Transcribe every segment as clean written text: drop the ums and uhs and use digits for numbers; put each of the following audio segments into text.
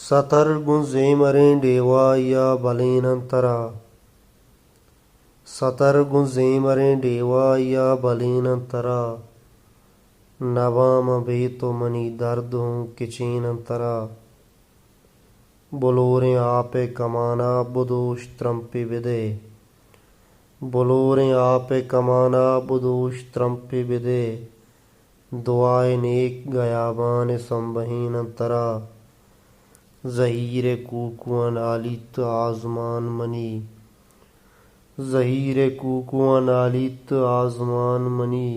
सतर्गुंजेमरें डेवाया बलेनंतरा सतर्गुंजेमरें डेवाया बलेनंतरा नवाम बेतो money दर्द हूँ किचेनंतरा बोलोरें आपे कमाना बुदोश त्रंपे विदे बोलोरें आपे कमाना बुदोश त्रंपे विदे दुआए नेक गयाबान संबहीनंतरा ज़हीरे कूकुअन आलित आज़मान मनी ज़हीरे कूकुअन आलित आज़मान मनी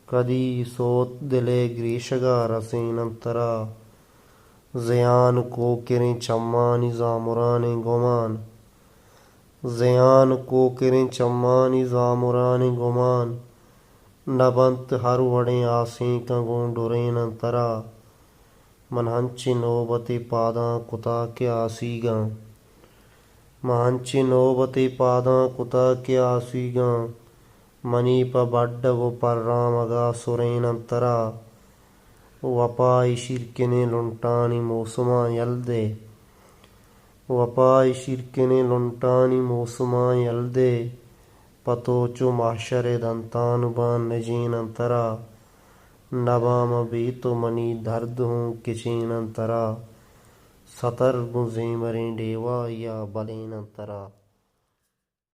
कदी सोत दिले ग्रीशगा रसेनंतरा ज़यान को किरें चम्मानी ज़ामुराने गुमान ज़यान को किरें चम्मानी ज़ामुराने गुमान नबंत हर वड़ें आसें का गोंडुरेनंतरा मनहंची नोबते पादां कुता के आसीगा महंची नोबते पादां कुता के आसीगा मनी प बड्ड वो पर्रामगा सुरेनंतरा वपाई शिरकिने लुंटानी मौसमा यल्दे वपाई शिरकिने लुंटानी मौसमा यल्दे पतोचो माशरे दंतानुबान नजीनंतरा नबाम बेतो मनी दर्द हूँ किचेनंतरा सतर्गुंजेमरें डेवा या बलेनंतरा।